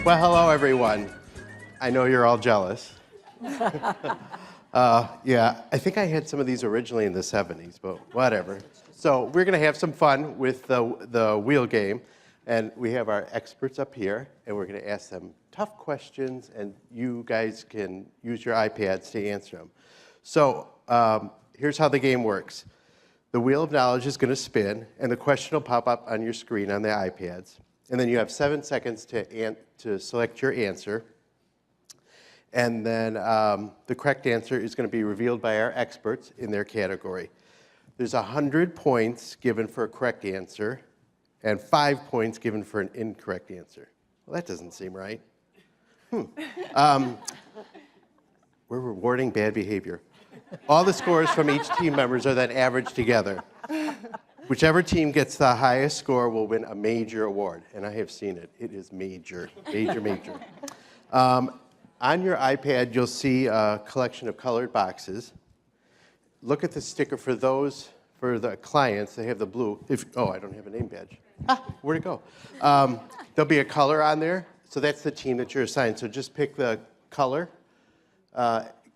Well, hello, everyone. I know you're all jealous. Yeah, I think I had some of these originally in the 70s, but whatever. So we're going to have some fun with the wheel game. And we have our experts up here, and we're going to ask them tough questions, and you guys can use your iPads to answer them. So here's how the game works. The wheel of knowledge is going to spin, and the question will pop up on your screen on the iPads. And then you have 7 seconds to select your answer. And then the correct answer is going to be revealed by our experts in their category. There's 100 points given for a correct answer, and 5 points given for an incorrect answer. Well, that doesn't seem right. We're rewarding bad behavior. All the scores from each team members are then averaged together. Whichever team gets the highest score will win a major award. And I have seen it. It is major, major, major. On your iPad, you'll see a collection of colored boxes. Look at the sticker for those, for the clients. They have the blue. Oh, I don't have a name badge. Where'd it go? There'll be a color on there. So that's the team that you're assigned. So just pick the color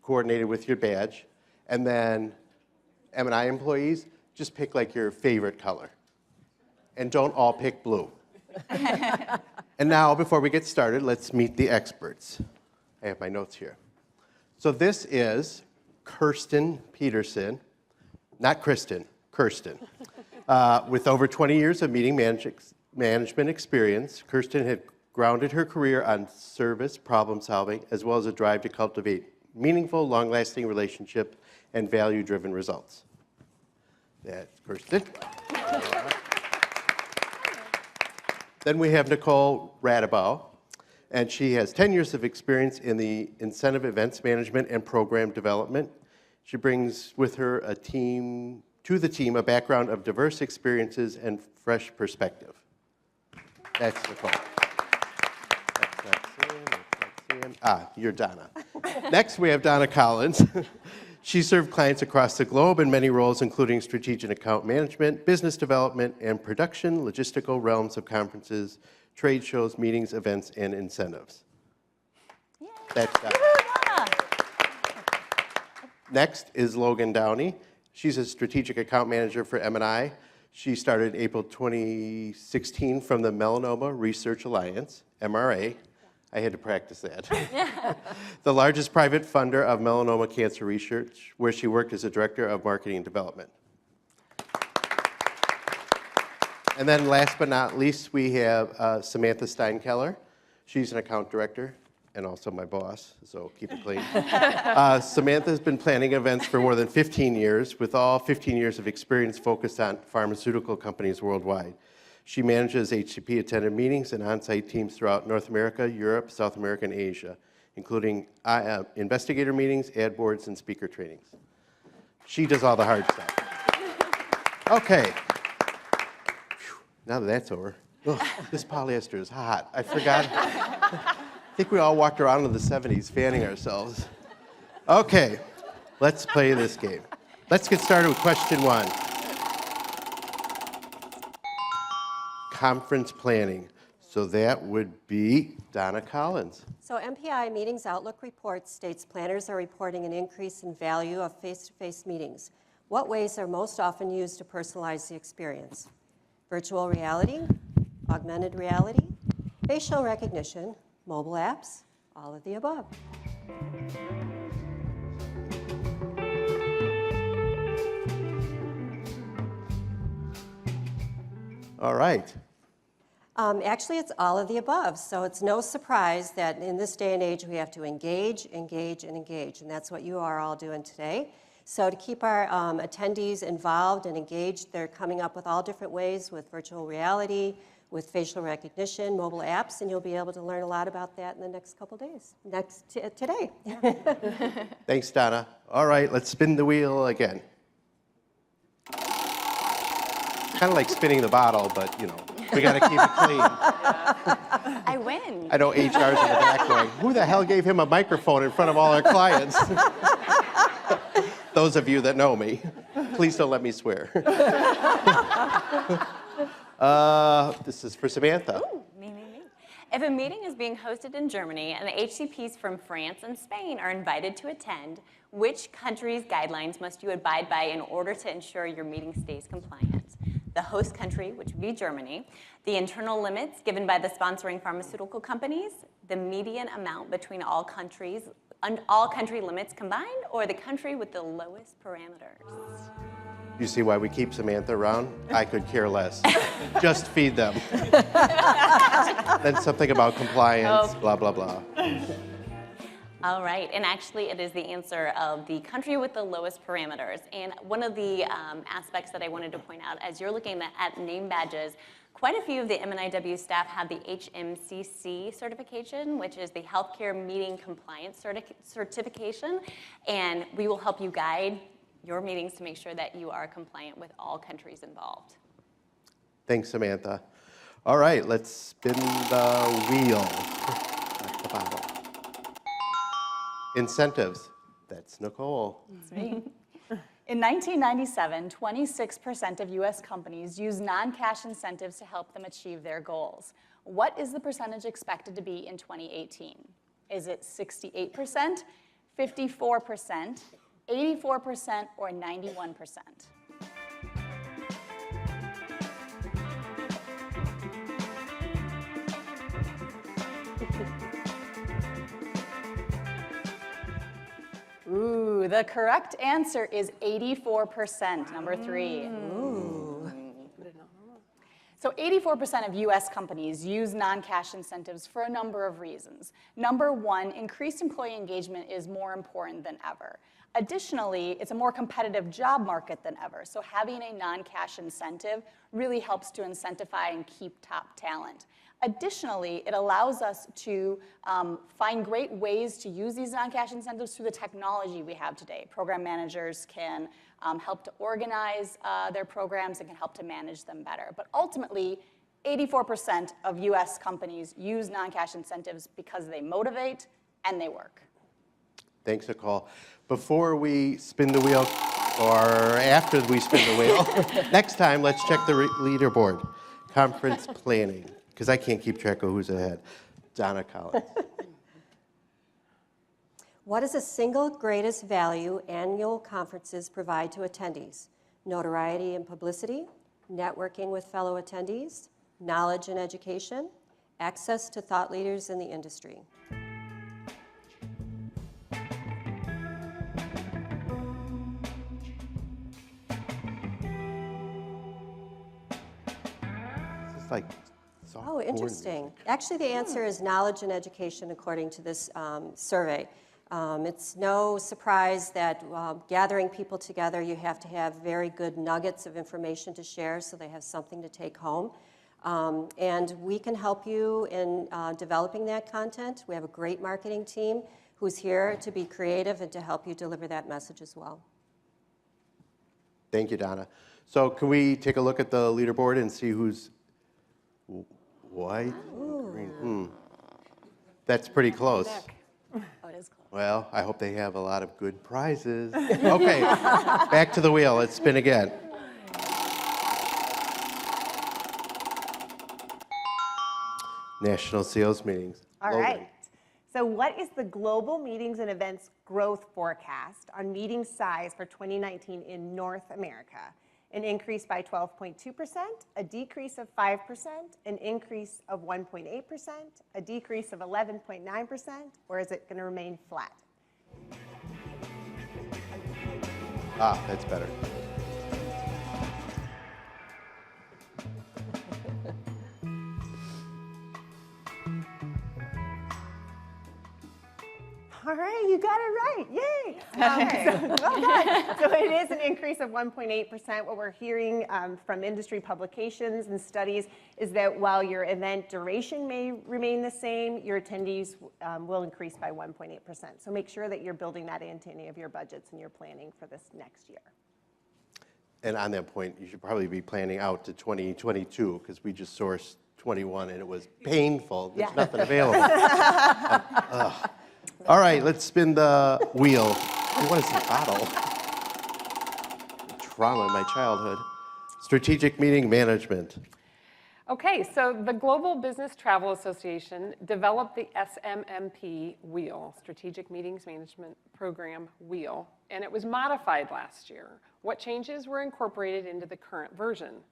coordinated with your badge. And then M&I employees, just pick like your favorite color. And don't all pick blue. And now, before we get started, let's meet the experts. I have my notes here. So this is Kirsten Peterson, not Kristen, Kirsten. With over 20 years of meeting management experience, Kirsten had grounded her career on service, problem solving, as well as a drive to cultivate meaningful, long-lasting relationship and value-driven results. That's Kirsten. Then we have Nicole Radabaugh, and she has 10 years of experience in the incentive events management and program development. She brings with her a background of diverse experiences and fresh perspective. That's Nicole. You're Donna. Next, we have Donna Collins. She served clients across the globe in many roles, including strategic account management, business development, and production, logistical realms of conferences, trade shows, meetings, events, and incentives. Yay. That's Donna. Next is Logan Downey. She's a strategic account manager for M&I. She started April 2016 from the Melanoma Research Alliance, MRA. I had to practice that. The largest private funder of melanoma cancer research, where she worked as a director of marketing and development. And then last but not least, we have Samantha Steinkeller. She's an account director and also my boss, so keep it clean. Samantha's been planning events for more than 15 years, with all 15 years of experience focused on pharmaceutical companies worldwide. She manages HCP-attended meetings and on-site teams throughout North America, Europe, South America, and Asia, including investigator meetings, ad boards, and speaker trainings. She does all the hard stuff. Okay. Now that that's over, this polyester is hot. I forgot. I think we all walked around in the 70s fanning ourselves. Okay, let's play this game. Let's get started with question 1. Conference planning. So that would be Donna Collins. So MPI Meetings Outlook report states planners are reporting an increase in value of face-to-face meetings. What ways are most often used to personalize the experience? Virtual reality, augmented reality, facial recognition, mobile apps, all of the above. All right. Actually, it's all of the above. So it's no surprise that in this day and age, we have to engage, engage, and engage. And that's what you are all doing today. So to keep our attendees involved and engaged, they're coming up with all different ways with virtual reality, with facial recognition, mobile apps, and you'll be able to learn a lot about that in the next couple days, today. Thanks, Donna. All right, let's spin the wheel again. Kind of like spinning the bottle, but, you know, we got to keep it clean. I win. I know HR's in the back going, who the hell gave him a microphone in front of all our clients? Those of you that know me, please don't let me swear. This is for Samantha. Ooh, me. If a meeting is being hosted in Germany and the HCPs from France and Spain are invited to attend, which country's guidelines must you abide by in order to ensure your meeting stays compliant? The host country, which would be Germany, the internal limits given by the sponsoring pharmaceutical companies, the median amount between all countries, all country limits combined, or the country with the lowest parameters. You see why we keep Samantha around? I could care less. Just feed them. Then something about compliance, blah, blah, blah. All right, and actually it is the answer of the country with the lowest parameters. And one of the aspects that I wanted to point out, as you're looking at name badges, quite a few of the M&IW staff have the HMCC certification, which is the Healthcare Meeting Compliance Certification, and we will help you guide your meetings to make sure that you are compliant with all countries involved. Thanks, Samantha. All right, let's spin the wheel. Back the bottle. Incentives. That's Nicole. That's me. In 1997, 26% of U.S. companies use non-cash incentives to help them achieve their goals. What is the percentage expected to be in 2018? Is it 68%, 54%, 84%, or 91%? Ooh, the correct answer is 84%, number 3. Ooh. So 84% of US companies use non-cash incentives for a number of reasons. Number 1, increased employee engagement is more important than ever. Additionally, it's a more competitive job market than ever, so having a non-cash incentive really helps to incentivize and keep top talent. Additionally, it allows us to find great ways to use these non-cash incentives through the technology we have today. Program managers can help to organize their programs and can help to manage them better. But ultimately, 84% of US companies use non-cash incentives because they motivate and they work. Thanks, Nicole. Before we spin the wheel, or after we spin the wheel, next time, let's check the leaderboard. Conference planning, because I can't keep track of who's ahead. Donna Collins. What is the single greatest value annual conferences provide to attendees? Notoriety and publicity, networking with fellow attendees, knowledge and education, access to thought leaders in the industry. This is like soft Oh, porn interesting. music. Actually, the answer is knowledge and education, according to this survey. It's no surprise that gathering people together, you have to have very good nuggets of information to share so they have something to take home. And we can help you in developing that content. We have a great marketing team who's here to be creative and to help you deliver that message as well. Thank you, Donna. So can we take a look at the leaderboard and see who's white and green? That's pretty close. Oh, it is close. Well, I hope they have a lot of good prizes. Okay, back to the wheel. Let's spin again. National sales meetings. All Logan. right. So what is the global meetings and events growth forecast on meeting size for 2019 in North America? An increase by 12.2%, a decrease of 5%, an increase of 1.8%, a decrease of 11.9%, or is it going to remain flat? Ah, that's better. All right, you got it right. Yay! Well done. So it is an increase of 1.8%. What we're hearing from industry publications and studies is that while your event duration may remain the same, your attendees will increase by 1.8%. So make sure that you're building that into any of your budgets and your planning for this next year. And on that point, you should probably be planning out to 2022 because we just sourced 21 and it was painful. There's nothing available. All right, let's spin the wheel. What is the bottle? Trauma in my childhood. Strategic meeting management. Okay, so the Global Business Travel Association developed the SMMP wheel, Strategic Meetings Management Program wheel, and it was modified last year. What changes were incorporated into the current version?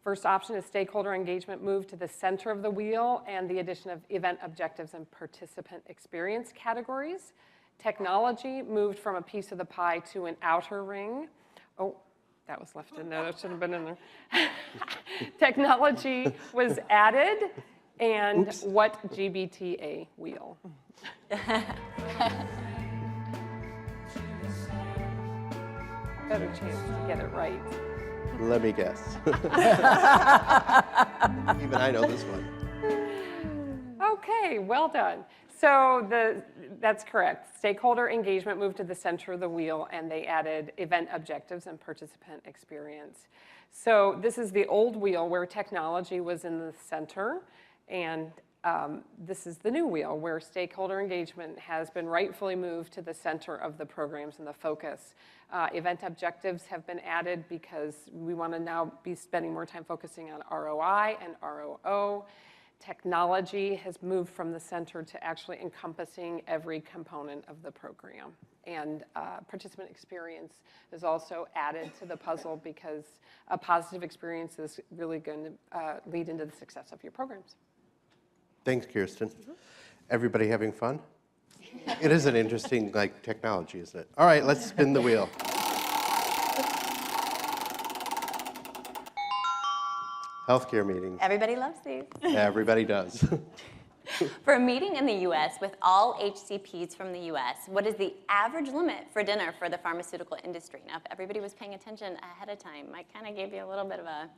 First option is stakeholder engagement moved to the center of the wheel and the addition of event objectives and participant experience categories. Technology moved from a piece of the pie to an outer ring. Oh, that was left in there, that should have been in there. Technology was added, and Oops. what GBTA wheel? Better chance to get it right. Let me guess. Even I know this one. Okay, well done. So that's correct. Stakeholder engagement moved to the center of the wheel, and they added event objectives and participant experience. So this is the old wheel where technology was in the center, and this is the new wheel where stakeholder engagement has been rightfully moved to the center of the programs and the focus. Event objectives have been added because we want to now be spending more time focusing on ROI and ROO. Technology has moved from the center to actually encompassing every component of the program. And participant experience is also added to the puzzle because a positive experience is really going to lead into the success of your programs. Thanks, Kirsten. Everybody having fun? It is an interesting technology, isn't it? All right, let's spin the wheel. Healthcare meetings. Everybody loves these. Everybody does. For a meeting in the US with all HCPs from the US, what is the average limit for dinner for the pharmaceutical industry? Now, if everybody was paying attention ahead of time, I kind of gave you a little bit of a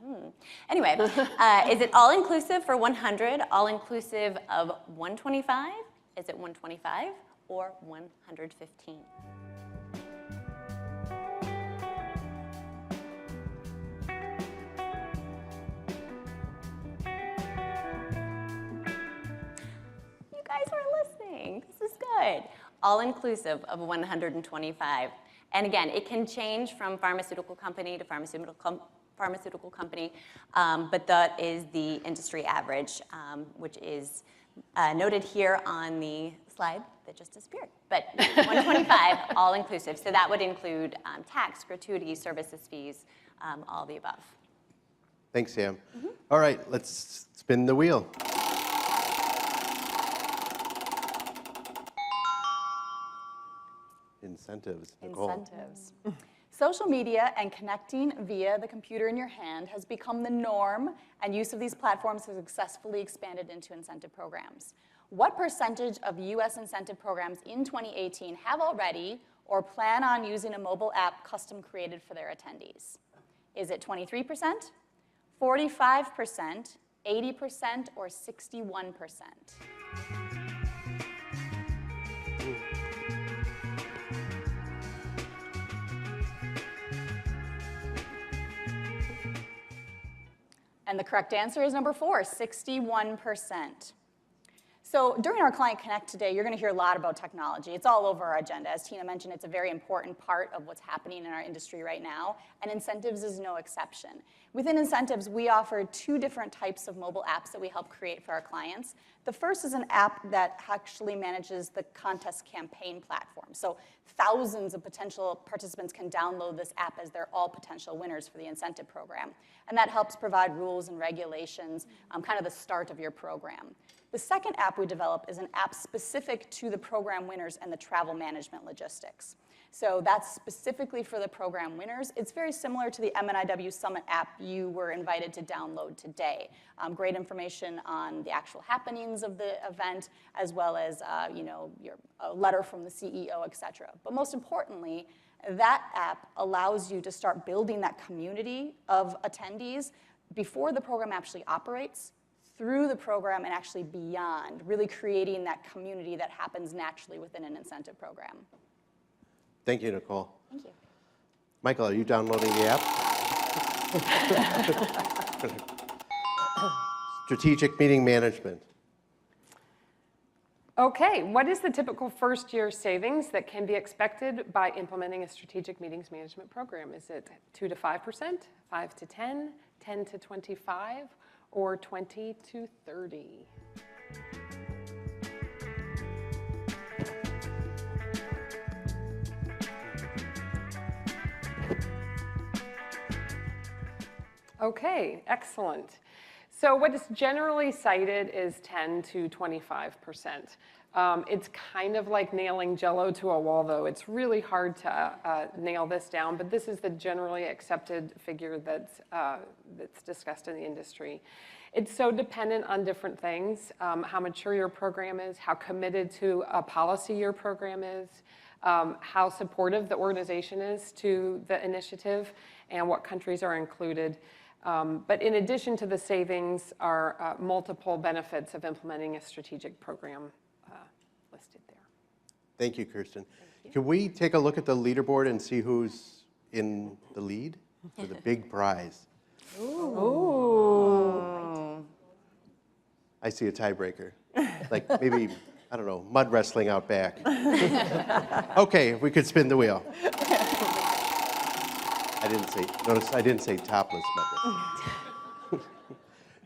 Anyway, is it all-inclusive for 100, all-inclusive of 125? Is it 125 or 115? You guys are listening. This is good. All-inclusive of 125. And again, it can change from pharmaceutical company to pharmaceutical company, but that is the industry average, which is noted here on the slide that just disappeared. But 125, all-inclusive. So that would include tax, gratuity, services fees, all the above. Thanks, Sam. All right, let's spin the wheel. Incentives, Nicole. Incentives. Social media and connecting via the computer in your hand has become the norm, and use of these platforms has successfully expanded into incentive programs. What percentage of US incentive programs in 2018 have already or plan on using a mobile app custom created for their attendees? Is it 23%, 45%, 80%, or 61%? And the correct answer is number 4, 61%. So during our Client Connect today, you're going to hear a lot about technology. It's all over our agenda. As Tina mentioned, it's a very important part of what's happening in our industry right now, and incentives is no exception. Within incentives, we offer 2 different types of mobile apps that we help create for our clients. The first is an app that actually manages the contest campaign platform. So thousands of potential participants can download this app as they're all potential winners for the incentive program. And that helps provide rules and regulations, kind of the start of your program. The second app we develop is an app specific to the program winners and the travel management logistics. So that's specifically for the program winners. It's very similar to the M&IW Summit app you were invited to download today. Great information on the actual happenings of the event, as well as your letter from the CEO, et cetera. But most importantly, that app allows you to start building that community of attendees before the program actually operates, through the program, and actually beyond, really creating that community that happens naturally within an incentive program. Thank you, Nicole. Thank you. Michael, are you downloading the app? Strategic meeting management. Okay, what is the typical first-year savings that can be expected by implementing a strategic meetings management program? Is it 2 to 5%, 5 to 10, 10 to 25, or 20 to 30? Okay, excellent. So what is generally cited is 10 to 25%. It's kind of like nailing Jell-O to a wall, though. It's really hard to nail this down, but this is the generally accepted figure that's discussed in the industry. It's so dependent on different things, how mature your program is, how committed to a policy your program is, how supportive the organization is to the initiative, and what countries are included. But in addition to the savings are multiple benefits of implementing a strategic program listed there. Thank you, Kirsten. Can we take a look at the leaderboard and see who's in the lead for the big prize? Ooh. I see a tiebreaker, like maybe, I don't know, mud wrestling out back. Okay, if we could spin the wheel. Notice I didn't say topless mud wrestling.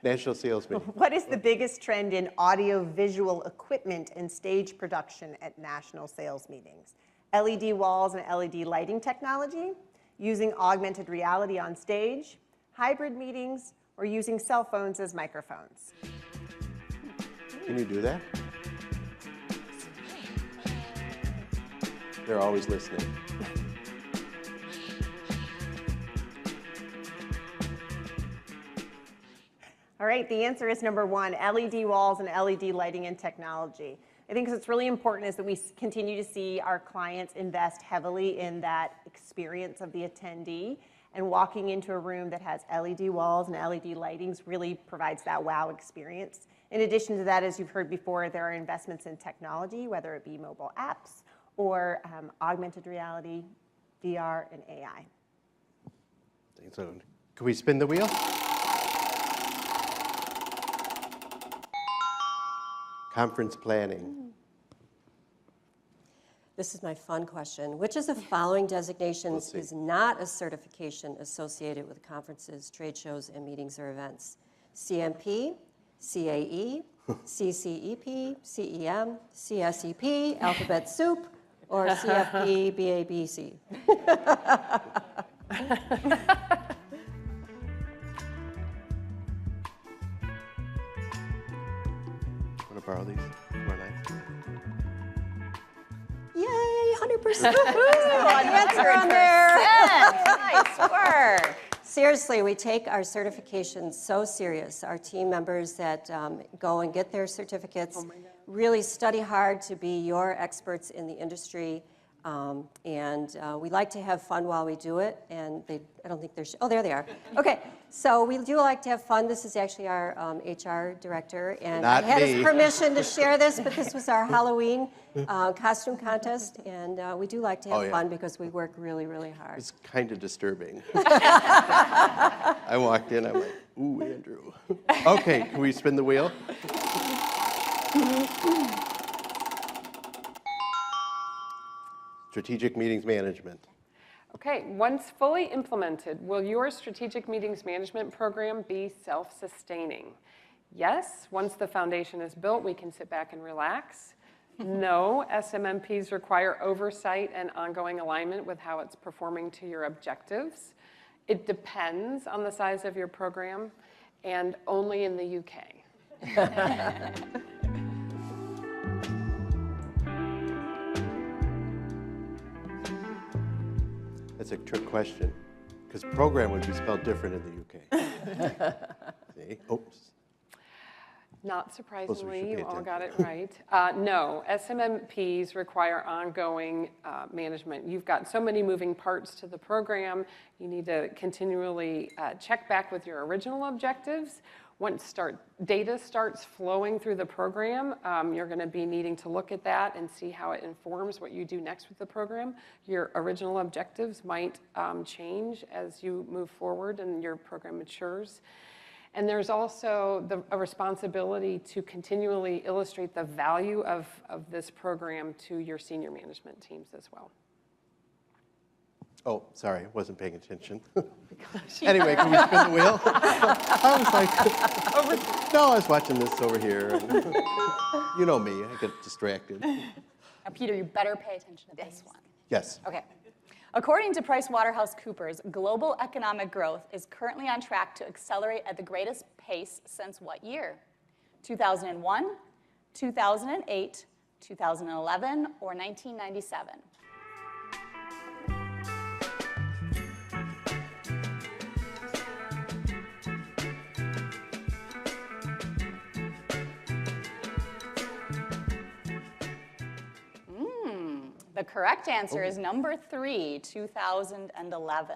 National sales meeting. What is the biggest trend in audio-visual equipment and stage production at national sales meetings? LED walls and LED lighting technology, using augmented reality on stage, hybrid meetings, or using cell phones as microphones? Can you do that? They're always listening. All right, the answer is number 1, LED walls and LED lighting and technology. I think what's really important is that we continue to see our clients invest heavily in that experience of the attendee, and walking into a room that has LED walls and LED lightings really provides that wow experience. In addition to that, as you've heard before, there are investments in technology, whether it be mobile apps or augmented reality, VR, and AI. So, can we spin the wheel? Conference planning. This is my fun question. Which of the following designations is not a certification associated with conferences, trade shows, and meetings or events? CMP, CAE, CCEP, CEM, CSEP, Alphabet Soup, or CFP, BABC? Want to borrow these? Tomorrow night? Yay, 100%. Answer on there. Nice work. Seriously, we take our certifications so serious. Our team members that go and get their certificates really study hard to be your experts in the industry. And we like to have fun while we do it. And I don't think oh, there they are. Okay, so we do like to have fun. This is actually our HR director. And Not I had me. his permission to share this, but this was our Halloween costume contest. And we do like to have fun because we work really, really hard. It's kind of disturbing. I walked in, I'm like, ooh, Andrew. Okay, can we spin the wheel? Strategic meetings management. Okay, once fully implemented, will your strategic meetings management program be self-sustaining? Yes, once the foundation is built, we can sit back and relax. No, SMMPs require oversight and ongoing alignment with how it's performing to your objectives. It depends on the size of your program, and only in the UK. That's a trick question, because program would be spelled different in the UK. See? Oops. Not surprisingly, pay you all got it attention. right. No, SMMPs require ongoing management. You've got so many moving parts to the program. You need to continually check back with your original objectives. Once data starts flowing through the program, you're going to be needing to look at that and see how it informs what you do next with the program. Your original objectives might change as you move forward and your program matures. And there's also a responsibility to continually illustrate the value of this program to your senior management teams as well. Oh, sorry, wasn't paying attention. Anyway, can we spin the wheel? I was like, no, I was watching this over here. And you know me, I get distracted. Now, Peter, you better pay attention to this one. Yes. Okay. According to PricewaterhouseCoopers, global economic growth is currently on track to accelerate at the greatest pace since what year? 2001, 2008, 2011, or 1997? The correct answer is number 3, 2011.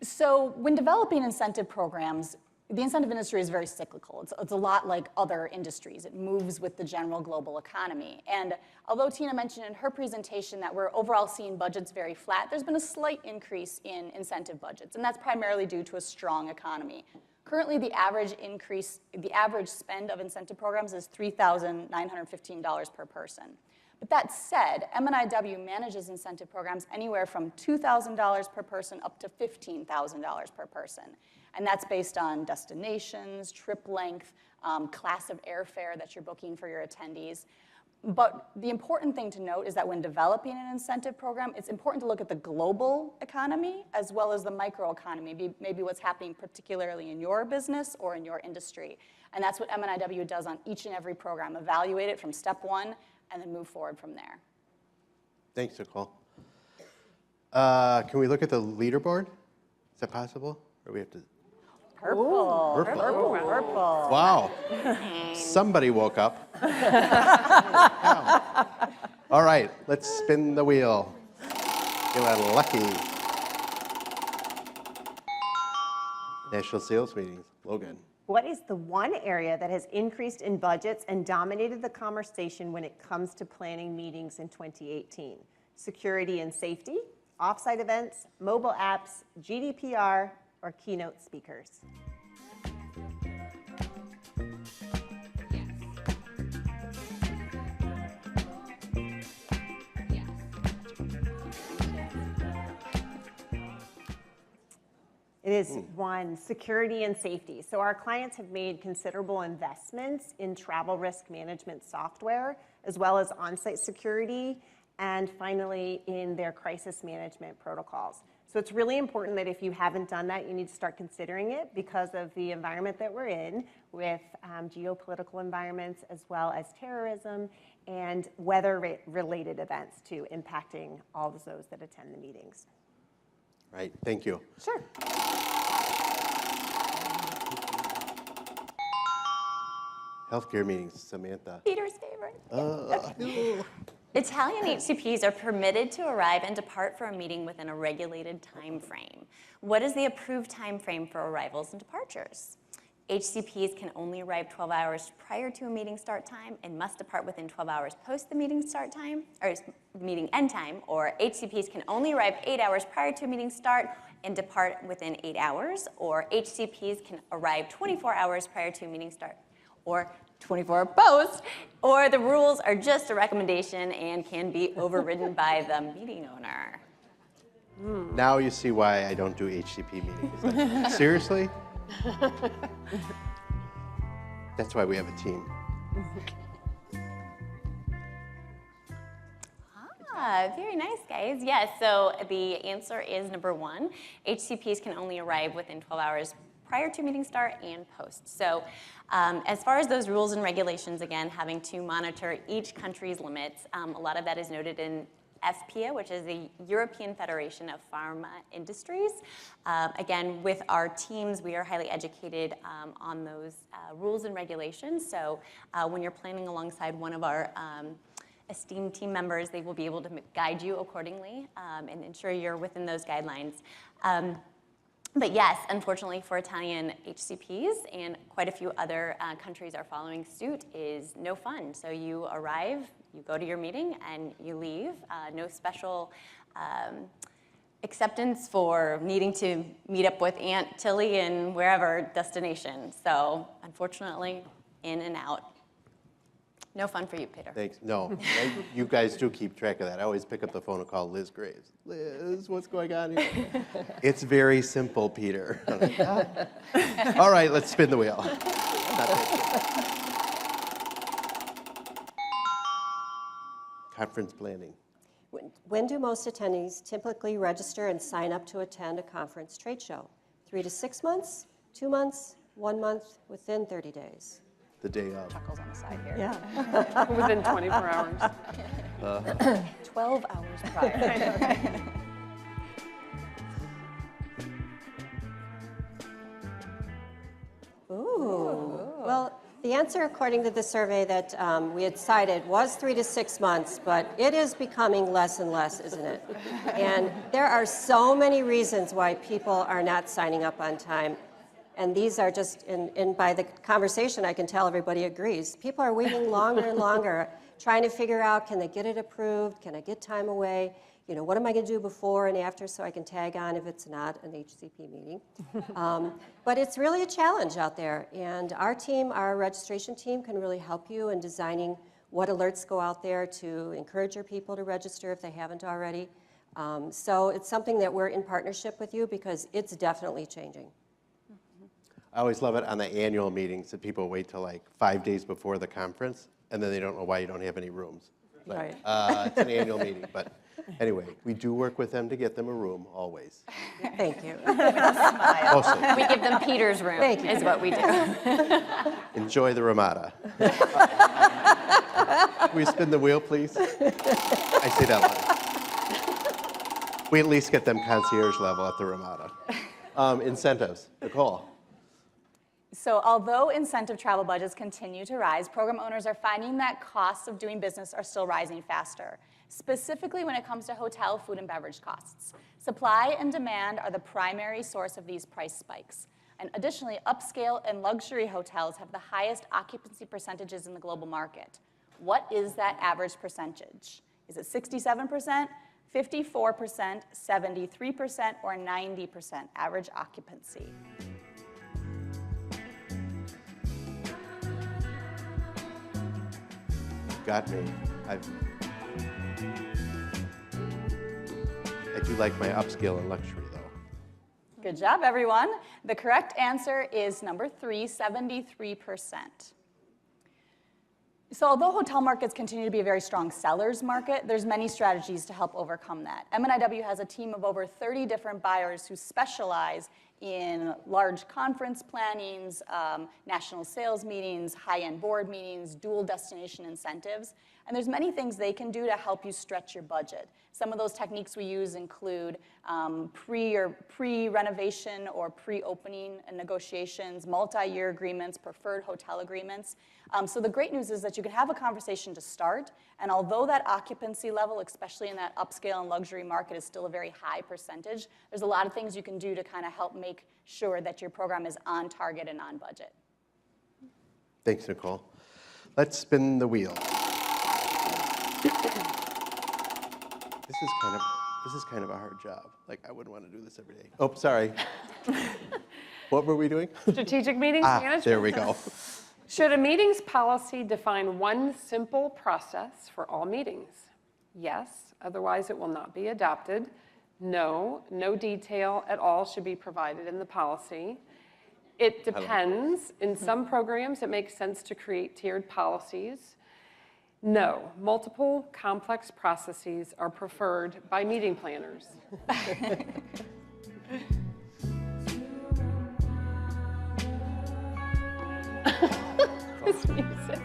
So when developing incentive programs, the incentive industry is very cyclical. It's a lot like other industries. It moves with the general global economy. And although Tina mentioned in her presentation that we're overall seeing budgets very flat, there's been a slight increase in incentive budgets, and that's primarily due to a strong economy. Currently, the average spend of incentive programs is $3,915 per person. But that said, M&IW manages incentive programs anywhere from $2,000 per person up to $15,000 per person. And that's based on destinations, trip length, class of airfare that you're booking for your attendees. But the important thing to note is that when developing an incentive program, it's important to look at the global economy as well as the microeconomy, maybe what's happening particularly in your business or in your industry. And that's what M&IW does on each and every program, evaluate it from step 1 and then move forward from there. Thanks, Nicole. Can we look at the leaderboard? Is that possible? Or we have to? Purple. Purple. Purple. Purple. Wow. Somebody woke up. Wow. All right, let's spin the wheel. Get lucky. National sales meetings. Logan. What is the one area that has increased in budgets and dominated the conversation when it comes to planning meetings in 2018? Security and safety, offsite events, mobile apps, GDPR, or keynote speakers? It is 1, security and safety. So our clients have made considerable investments in travel risk management software, as well as on-site security, and finally in their crisis management protocols. So it's really important that if you haven't done that, you need to start considering it because of the environment that we're in with geopolitical environments, as well as terrorism and weather-related events too, impacting all of those that attend the meetings. Right, thank you. Sure. Healthcare meetings, Samantha. Peter's favorite. Italian HCPs are permitted to arrive and depart for a meeting within a regulated time frame. What is the approved time frame for arrivals and departures? HCPs can only arrive 12 hours prior to a meeting start time and must depart within 12 hours post the meeting start time, or meeting end time, or HCPs can only arrive 8 hours prior to a meeting start and depart within 8 hours, or HCPs can arrive 24 hours prior to a meeting start, or 24 post, or the rules are just a recommendation and can be overridden by the meeting owner. Now you see why I don't do HCP meetings. Like, seriously? That's why we have a team. Very nice, guys. Yes, so the answer is number 1. HCPs can only arrive within 12 hours prior to meeting start and post. So as far as those rules and regulations, again, having to monitor each country's limits, a lot of that is noted in FPA, which is the European Federation of Pharma Industries. Again, with our teams, we are highly educated on those rules and regulations. So when you're planning alongside one of our esteemed team members, they will be able to guide you accordingly and ensure you're within those guidelines. But yes, unfortunately for Italian HCPs, and quite a few other countries are following suit, is no fun. So you arrive, you go to your meeting, and you leave. No special acceptance for needing to meet up with Aunt Tilly in wherever destination. So unfortunately, in and out. No fun for you, Peter. Thanks. No, you guys do keep track of that. I always pick up the phone and call Liz Graves. Liz, what's going on here? It's very simple, Peter. I'm like, "Ah." All right, let's spin the wheel. Conference planning. When do most attendees typically register and sign up to attend a conference trade show? 3 to 6 months, 2 months, 1 month, within 30 days? The day of. Chuckles on the side here. Yeah. Within 24 hours. 12 hours prior. Ooh. Well, the answer, according to the survey that we had cited, was 3 to 6 months, but it is becoming less and less, isn't it? And there are so many reasons why people are not signing up on time. And these are just, and by the conversation, I can tell everybody agrees. People are waiting longer and longer, trying to figure out, can they get it approved? Can I get time away? You know, what am I going to do before and after so I can tag on if it's not an HCP meeting? But it's really a challenge out there. And our team, our registration team, can really help you in designing what alerts go out there to encourage your people to register if they haven't already. So it's something that we're in partnership with you because it's definitely changing. I always love it on the annual meetings that people wait till like 5 days before the conference, and then they don't know why you don't have any rooms. Like, it's an annual meeting, but anyway, we do work with them to get them a room, always. Thank you. Mostly. We give them Peter's room, Thank you. is what we do. Enjoy the Ramada. Can we spin the wheel, please? I say that loud. We at least get them concierge level at the Ramada. Incentives. Nicole. So although incentive travel budgets continue to rise, program owners are finding that costs of doing business are still rising faster, specifically when it comes to hotel, food, and beverage costs. Supply and demand are the primary source of these price spikes. And additionally, upscale and luxury hotels have the highest occupancy percentages in the global market. What is that average percentage? Is it 67%, 54%, 73%, or 90% average occupancy? Got me. I do like my upscale and luxury, though. Good job, everyone. The correct answer is number 3, 73%. So although hotel markets continue to be a very strong seller's market, there's many strategies to help overcome that. M&IW has a team of over 30 different buyers who specialize in large conference plannings, national sales meetings, high-end board meetings, dual destination incentives. And there's many things they can do to help you stretch your budget. Some of those techniques we use include pre-renovation or pre-opening negotiations, multi-year agreements, preferred hotel agreements. So the great news is that you can have a conversation to start, and although that occupancy level, especially in that upscale and luxury market, is still a very high percentage, there's a lot of things you can do to kind of help make sure that your program is on target and on budget. Thanks, Nicole. Let's spin the wheel. This is kind of a hard job. Like, I wouldn't want to do this every day. Oh, sorry. What were we doing? Strategic meetings management. There we go. Should a meetings policy define one simple process for all meetings? Yes, otherwise it will not be adopted. No, no detail at all should be provided in the policy. It depends. In some programs, it makes sense to create tiered policies. No, multiple complex processes are preferred by meeting planners. This music.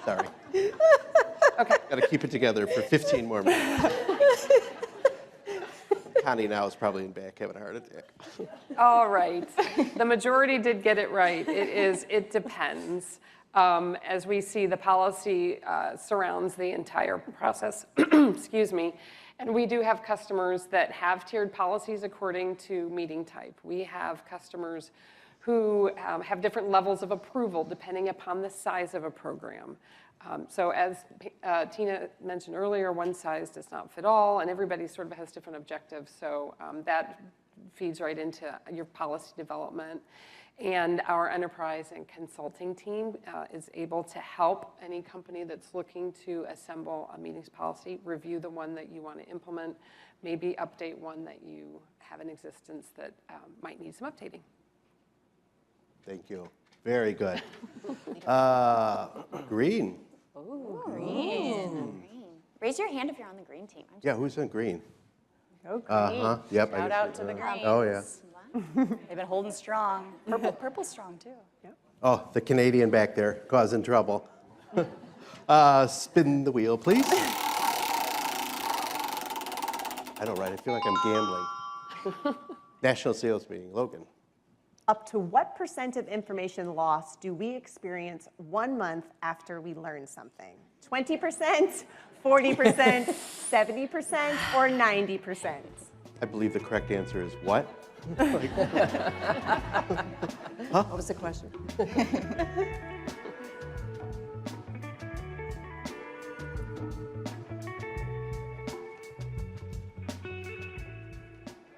Sorry. Okay. Got to keep it together for 15 more minutes. Connie now is probably in back having a heart attack. All right. The majority did get it right. It depends. As we see, the policy surrounds the entire process, excuse me. And we do have customers that have tiered policies according to meeting type. We have customers who have different levels of approval depending upon the size of a program. So as Tina mentioned earlier, one size does not fit all, and everybody sort of has different objectives. So that feeds right into your policy development. And our enterprise and consulting team is able to help any company that's looking to assemble a meetings policy, review the one that you want to implement, maybe update one that you have in existence that might need some updating. Thank you. Very good. Green. Ooh, green. Raise your hand if you're on the green team. Yeah, who's in green? Oh, great. Yep. Shout out to the Greens. Oh, yeah. They've been holding strong. Purple's strong too. Oh, the Canadian back there causing trouble. Spin the wheel, please. I know, right? I feel like I'm gambling. National sales meeting. Logan. Up to what % of information loss do we experience 1 month after we learn something? 20%, 40%, 70%, or 90%? I believe the correct answer is what? What was the question?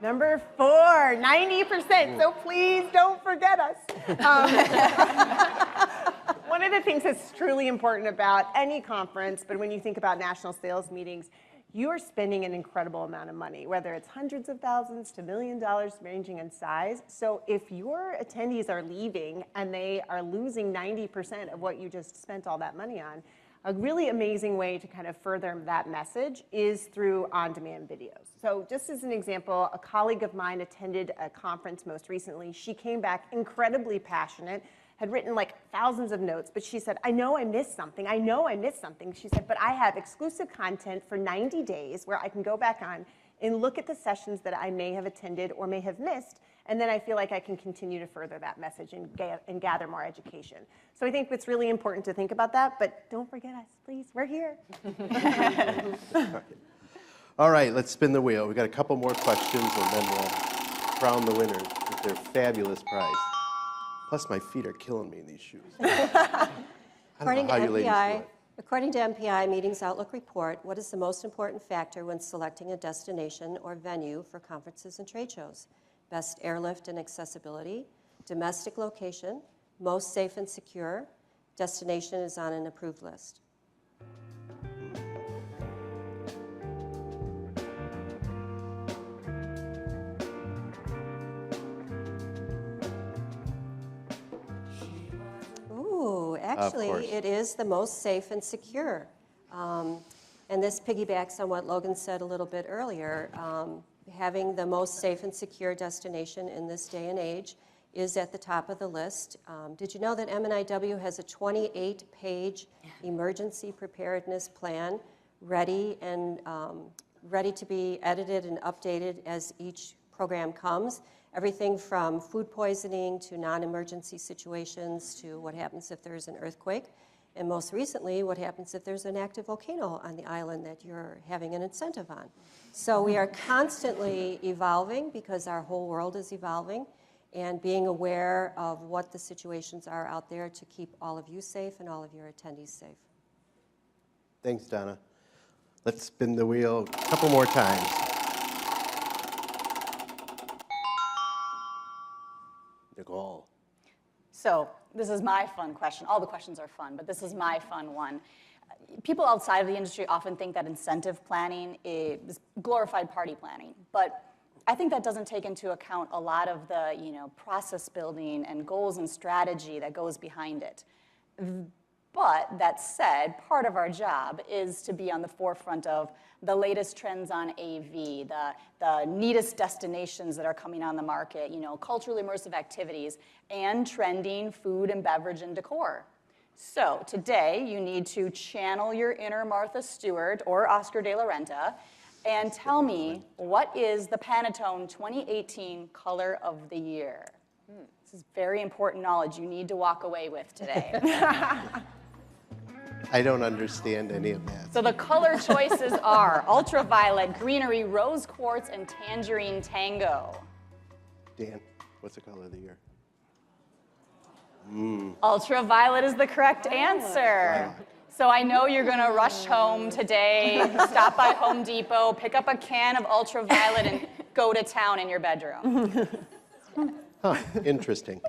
Number 4, 90%. So please don't forget us. One of the things that's truly important about any conference, but when you think about national sales meetings, you are spending an incredible amount of money, whether it's hundreds of thousands to $1 million, ranging in size. So if your attendees are leaving and they are losing 90% of what you just spent all that money on, a really amazing way to kind of further that message is through on-demand videos. So just as an example, a colleague of mine attended a conference most recently. She came back incredibly passionate, had written like thousands of notes, but she said, I know I missed something. I know I missed something. She said, but I have exclusive content for 90 days where I can go back on and look at the sessions that I may have attended or may have missed, and then I feel like I can continue to further that message and gather more education. So I think it's really important to think about that, but don't forget us, please. We're here. All right, let's spin the wheel. We got a couple more questions, and then we'll crown the winners with their fabulous prize. Plus, my feet are killing me in these shoes. I don't know how you ladies do it. According to MPI Meetings Outlook Report, what is the most important factor when selecting a destination or venue for conferences and trade shows? Best airlift and accessibility, domestic location, most safe and secure, destination is on an approved list. Ooh, actually, it is the most safe and secure. And this piggybacks on what Logan said a little bit earlier. Having the most safe and secure destination in this day and age is at the top of the list. Did you know that M&IW has a 28-page emergency preparedness plan ready to be edited and updated as each program comes? Everything from food poisoning to non-emergency situations to what happens if there's an earthquake. And most recently, what happens if there's an active volcano on the island that you're having an incentive on. So we are constantly evolving because our whole world is evolving and being aware of what the situations are out there to keep all of you safe and all of your attendees safe. Thanks, Donna. Let's spin the wheel a couple more times. Nicole. So this is my fun question. All the questions are fun, but this is my fun one. People outside of the industry often think that incentive planning is glorified party planning, but I think that doesn't take into account a lot of the process building and goals and strategy that goes behind it. But that said, part of our job is to be on the forefront of the latest trends on AV, the neatest destinations that are coming on the market, culturally immersive activities, and trending food and beverage and decor. So today, you need to channel your inner Martha Stewart or Oscar de la Renta and tell me, what is the Pantone 2018 color of the year? This is very important knowledge you need to walk away with today. I don't understand any of that. So the color choices are ultraviolet, greenery, rose quartz, and tangerine tango. Dan, what's the color of the year? Ultraviolet is the correct answer. So I know you're going to rush home today, stop by Home Depot, pick up a can of ultraviolet, and go to town in your bedroom. Huh, interesting.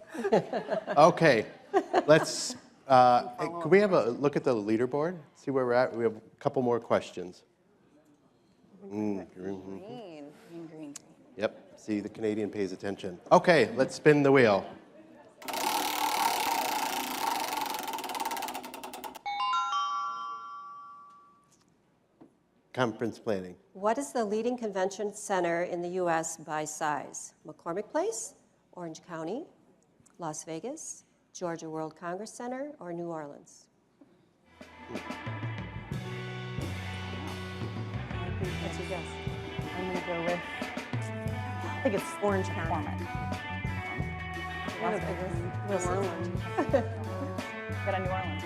Okay, let's, could we have a look at the leaderboard? See where we're at? We have a couple more questions. Green. Yep, see, the Canadian pays attention. Okay, let's spin the wheel. Conference planning. What is the leading convention center in the U.S. by size? McCormick Place, Orange County, Las Vegas, Georgia World Congress Center, or New Orleans? What's your guess? I'm going to go with, I think it's Orange County. Las Vegas. New Orleans. Got a New Orleans.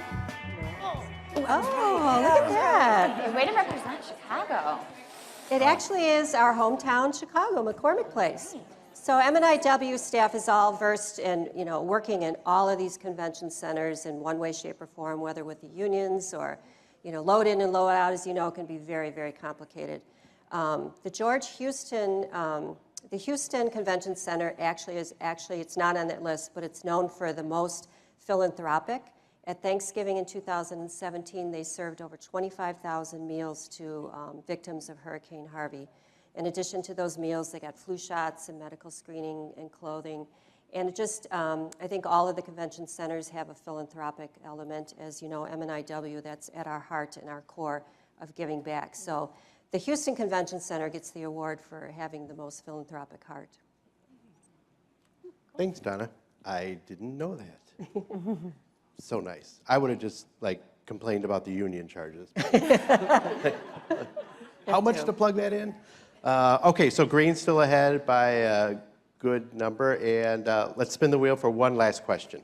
Oh, look at that. Way to represent Chicago. It actually is our hometown, Chicago, McCormick Place. So M&IW staff is all versed in, working in all of these convention centers in one way, shape, or form, whether with the unions or, load in and load out, as you know, can be very, very complicated. The Houston Convention Center it's not on that list, but it's known for the most philanthropic. At Thanksgiving in 2017, they served over 25,000 meals to victims of Hurricane Harvey. In addition to those meals, they got flu shots and medical screening and clothing. And I think all of the convention centers have a philanthropic element. As you know, M&IW, that's at our heart and our core of giving back. So the Houston Convention Center gets the award for having the most philanthropic heart. Thanks, Donna. I didn't know that. So nice. I would have just complained about the union charges. How much to plug that in? Okay, so green's still ahead by a good number, and let's spin the wheel for one last question.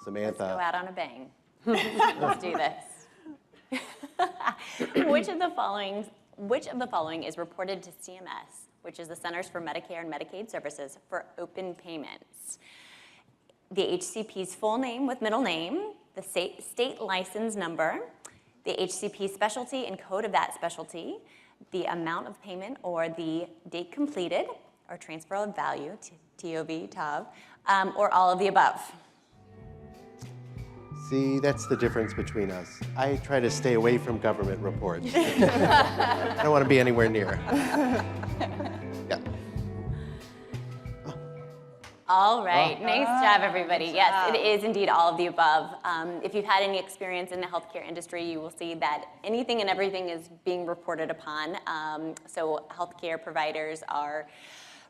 Samantha. Let's go out on a bang. Let's do this. Which of the following is reported to CMS, which is the Centers for Medicare and Medicaid Services, for open payments? The HCP's full name with middle name, the state license number, the HCP specialty and code of that specialty, the amount of payment or the date completed, or transfer of value, TOV, or all of the above. See, that's the difference between us. I try to stay away from government reports. I don't want to be anywhere near. Yeah. All right, nice job, everybody. Yes, it is indeed all of the above. If you've had any experience in the healthcare industry, you will see that anything and everything is being reported upon. So healthcare providers are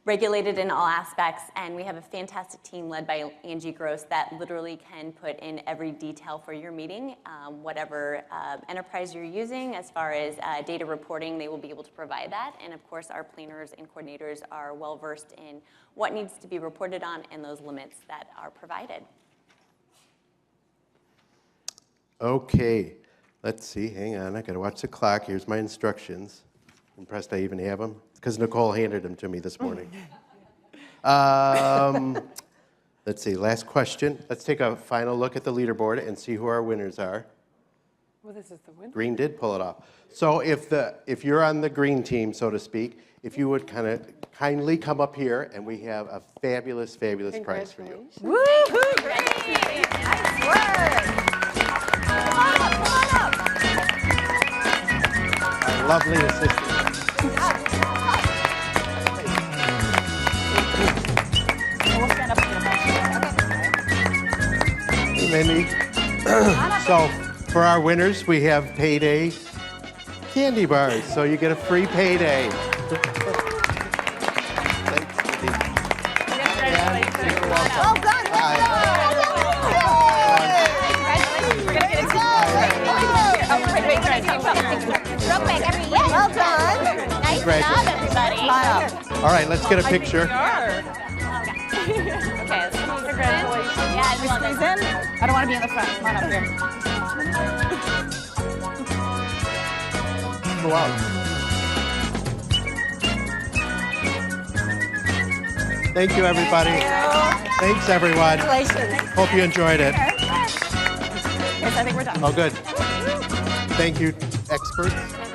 regulated in all aspects, and we have a fantastic team led by Angie Gross that literally can put in every detail for your meeting. Whatever enterprise you're using, as far as data reporting, they will be able to provide that. And of course, our planners and coordinators are well versed in what needs to be reported on and those limits that are provided. Okay, let's see, hang on, I gotta watch the clock. Here's my instructions. Impressed I even have them, because Nicole handed them to me this morning. Let's see, last question. Let's take a final look at the leaderboard and see who our winners are. Well, this is the winner. Green did pull it off. So if you're on the green team, so to speak, if you would kindly come up here, and we have a fabulous, fabulous prize for you. Woo-hoo, great. Nice work. Come on up. Our lovely assistant. We'll stand up Hey, Mindy. So for our winners, we have payday candy bars, so you get a free payday. Thanks, Mindy. Well done. Well done. Nice job, everybody. All right, let's get a picture. Okay, let's congratulations. Yeah, we love Squeeze it. in. I don't want to be in the front. Come on up here. Go out. Thank you, everybody. Thank you. Thanks, everyone. Congratulations. Hope you enjoyed it. Yes, I think we're done. Oh, good. Thank you, experts.